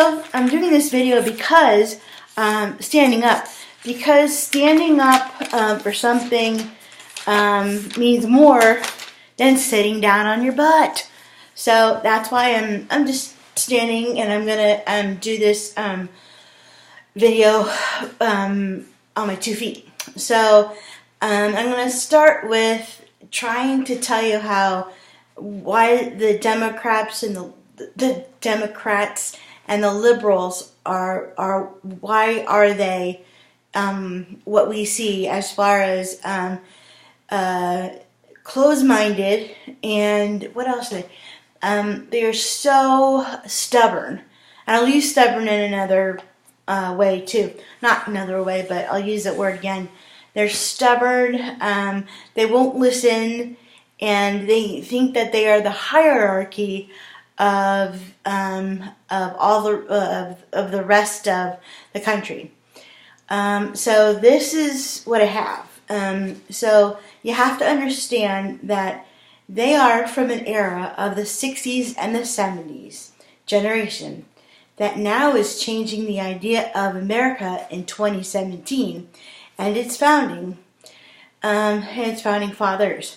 So I'm doing this video because standing up. Because standing up for something means more than sitting down on your butt. So that's why I'm just standing, and I'm gonna do this video on my 2 feet. So I'm gonna start with trying to tell you why the Democrats and the Democrats and the liberals are why are they what we see as far as closed-minded, and what else they're so stubborn. And I'll use stubborn in another way too. Not another way, but I'll use that word again. They're stubborn, they won't listen, and they think that they are the hierarchy of all of the rest of the country. So this is what I have. So you have to understand that they are from an era of the 60s and the 70s generation that now is changing the idea of America in 2017 and its founding fathers.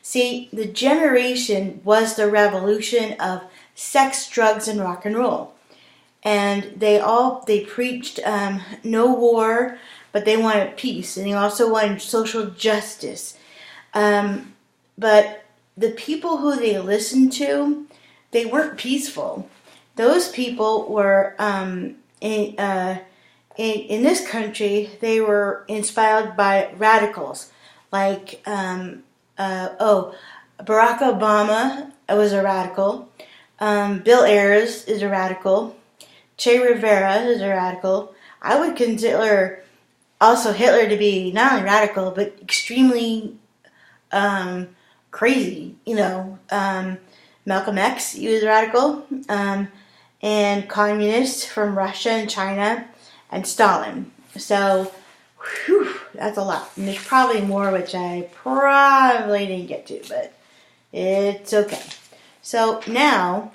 See, the generation was the revolution of sex, drugs, and rock and roll. And they preached no war, but they wanted peace, and they also wanted social justice. But the people who they listened to, they weren't peaceful. Those people were in this country. They were inspired by radicals, like Barack Obama was a radical. Bill Ayers is a radical. Che Rivera is a radical. I would consider also Hitler to be not only radical, but extremely crazy. Malcolm X, he was a radical. And communist from Russia and China, and Stalin. So, that's a lot. And there's probably more which I probably didn't get to, but it's okay. So now,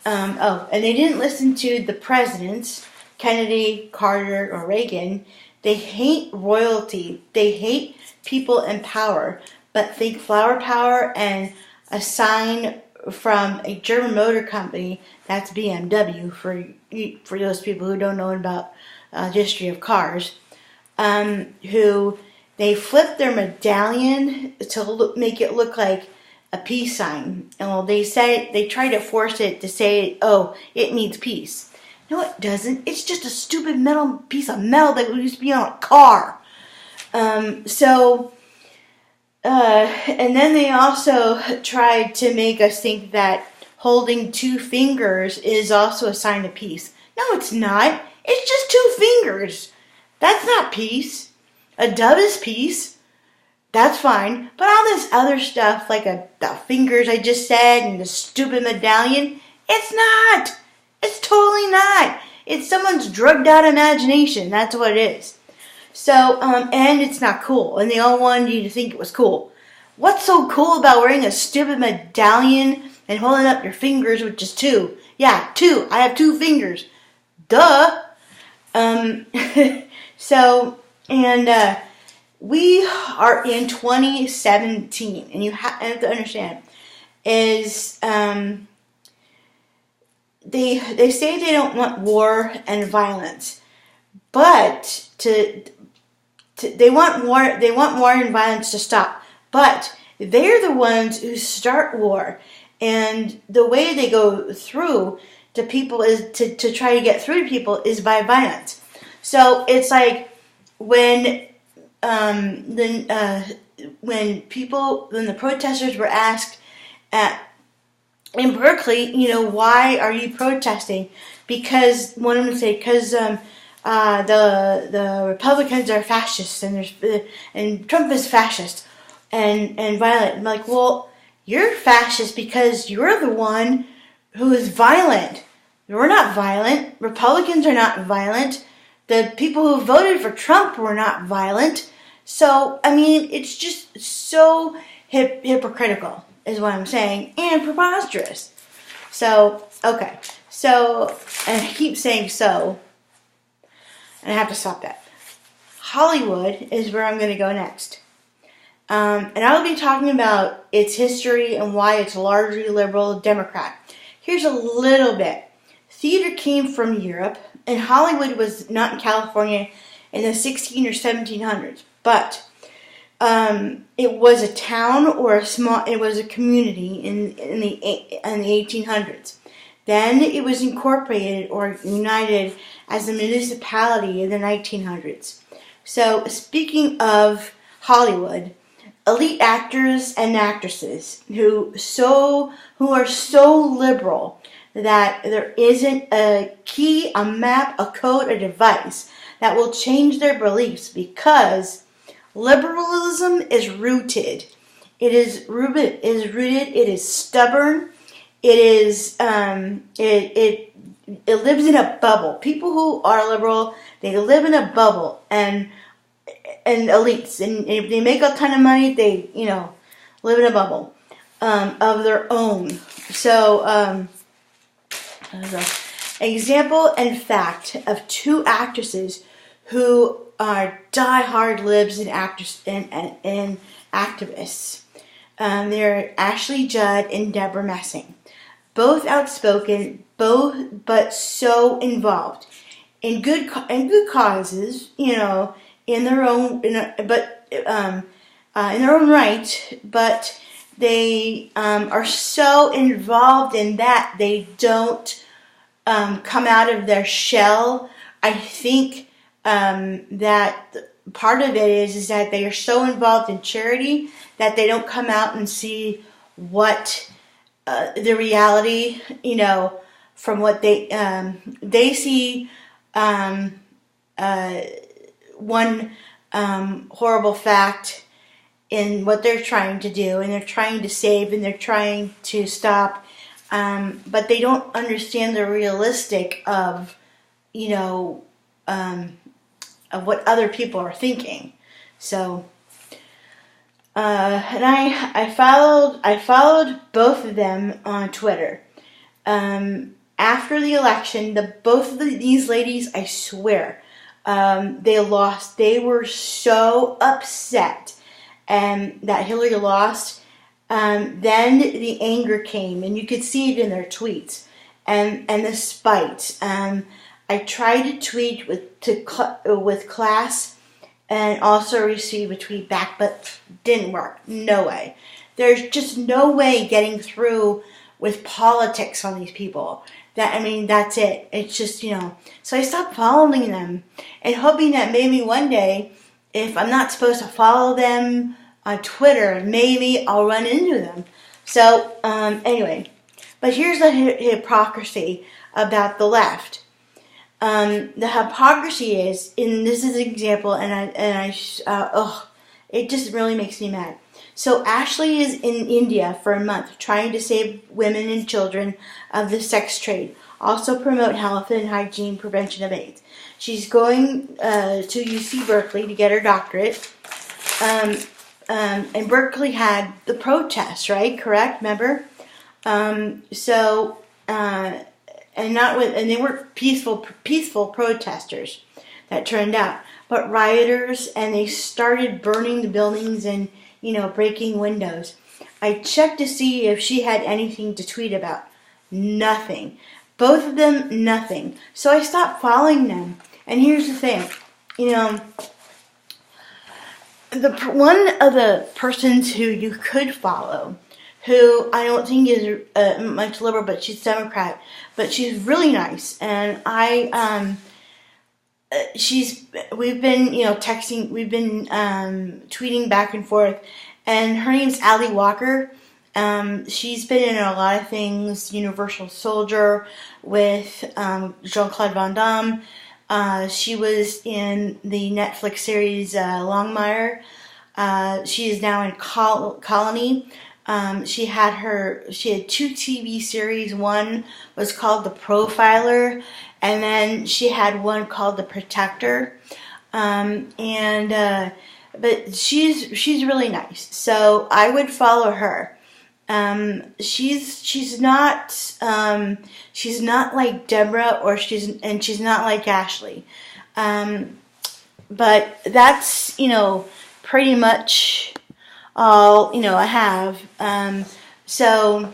and they didn't listen to the presidents, Kennedy, Carter, or Reagan. They hate royalty. They hate people in power, but think flower power and a sign from a German motor company, that's BMW, for those people who don't know about the history of cars, who they flip their medallion to make it look like a peace sign. And they try to force it to say, oh, it means peace. No, it doesn't. It's just a stupid piece of metal that used to be on a car. And then they also tried to make us think that holding 2 fingers is also a sign of peace. No, it's not. It's just 2 fingers. That's not peace. A dove is peace. That's fine. But all this other stuff, like the fingers I just said and the stupid medallion, it's not. It's totally not. It's someone's drugged out imagination. That's what it is. So, and it's not cool. And they all wanted you to think it was cool. What's so cool about wearing a stupid medallion and holding up your fingers, which is 2? Yeah, 2. I have 2 fingers. Duh. So, and we are in 2017, and you have to understand is they say they don't want war and violence, but they want war and violence to stop. But they're the ones who start war, and the way they go through to people is to try to get through to people is by violence. So it's like when the protesters were asked in Berkeley, why are you protesting? Because one of them said, because the Republicans are fascists, and Trump is fascist and violent. I'm like, well, you're fascist because you're the one who is violent. We're not violent. Republicans are not violent. The people who voted for Trump were not violent. So, I mean, it's just so hypocritical, is what I'm saying, and preposterous. So, okay. So, and I keep saying so, and I have to stop that. Hollywood is where I'm going to go next. And I will be talking about its history and why it's largely liberal Democrat. Here's a little bit. Theater came from Europe, and Hollywood was not in California in the 16 or 1700s, but it was a town or it was a community in the 1800s. Then it was incorporated or united as a municipality in the 1900s. So speaking of Hollywood, elite actors and actresses who are so liberal that there isn't a key, a map, a code, a device that will change their beliefs, because liberalism is rooted. It is rooted. It is stubborn. It is. It lives in a bubble. People who are liberal, they live in a bubble, and elites, and if they make a ton of money, they live in a bubble of their own. So, example and fact of two actresses who are die-hard libs and activists. They're Ashley Judd and Deborah Messing. Both outspoken, but so involved in good causes, in their own, in their own right. But they are so involved in that they don't come out of their shell. I think that part of it is that they are so involved in charity that they don't come out and see what the reality, from what they see. One horrible fact in what they're trying to do, and they're trying to save, and they're trying to stop, but they don't understand the realistic of what other people are thinking. So, and I followed both of them on Twitter. After the election, both of these ladies, I swear, they lost. They were so upset that Hillary lost. Then the anger came, and you could see it in their tweets, and the spite. I tried to tweet with class, and also receive a tweet back, but didn't work. No way. There's just no way getting through with politics on these people. That's it. It's just, So I stopped following them and hoping that maybe one day, if I'm not supposed to follow them on Twitter, maybe I'll run into them. So, anyway. But here's the hypocrisy about the left. The hypocrisy is, and this is an example, it just really makes me mad. So Ashley is in India for a month trying to save women and children of the sex trade, also promote health and hygiene prevention of AIDS. She's going to UC Berkeley to get her doctorate. And Berkeley had the protests, right? Correct? Remember? And they weren't peaceful protesters that turned out, but rioters, and they started burning the buildings and breaking windows. I checked to see if she had anything to tweet about. Nothing. Both of them, nothing. So I stopped following them. And here's the thing, one of the persons who you could follow, who I don't think is much liberal, but she's Democrat, but she's really nice, and we've been texting, we've been tweeting back and forth, and her name's Ally Walker. She's been in a lot of things, Universal Soldier with Jean-Claude Van Damme. She was in the Netflix series Longmire. She is now in Colony. She had two TV series. One was called The Profiler, and then she had one called The Protector. But she's really nice, so I would follow her. She's not like Deborah, or she's not like Ashley. But that's, pretty much all, I have. So,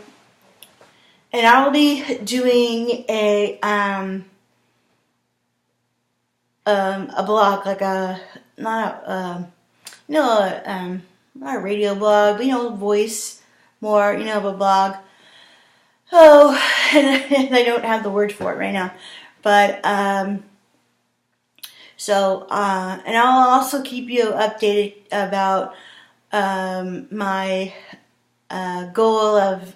and I'll be doing a blog, like not a radio blog, but, voice more, of a blog. Oh, and I don't have the word for it right now. But, and I'll also keep you updated about my goal of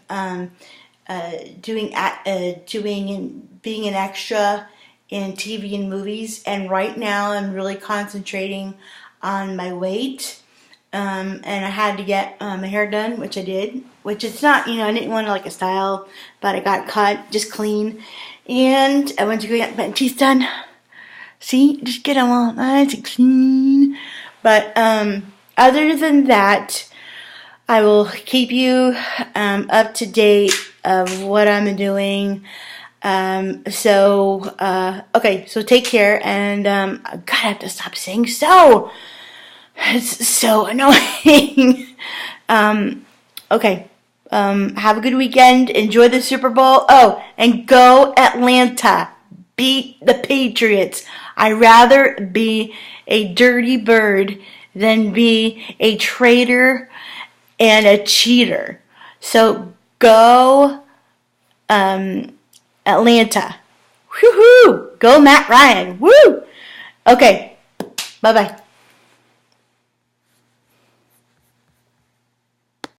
doing and being an extra in TV and movies. And right now I'm really concentrating on my weight. And I had to get my hair done, which I did. Which it's not, I didn't want to like a style, but I got cut, just clean. And I went to go get my teeth done. See, just get them all nice and clean. But other than that, I will keep you up to date of what I'm doing. Okay, so take care, and God, I have to stop saying so. It's so annoying. Okay. Have a good weekend. Enjoy the Super Bowl. Oh, and go Atlanta. Beat the Patriots. I'd rather be a dirty bird than be a traitor and a cheater. So go Atlanta. Woohoo! Go Matt Ryan. Woo! Okay. Bye-bye.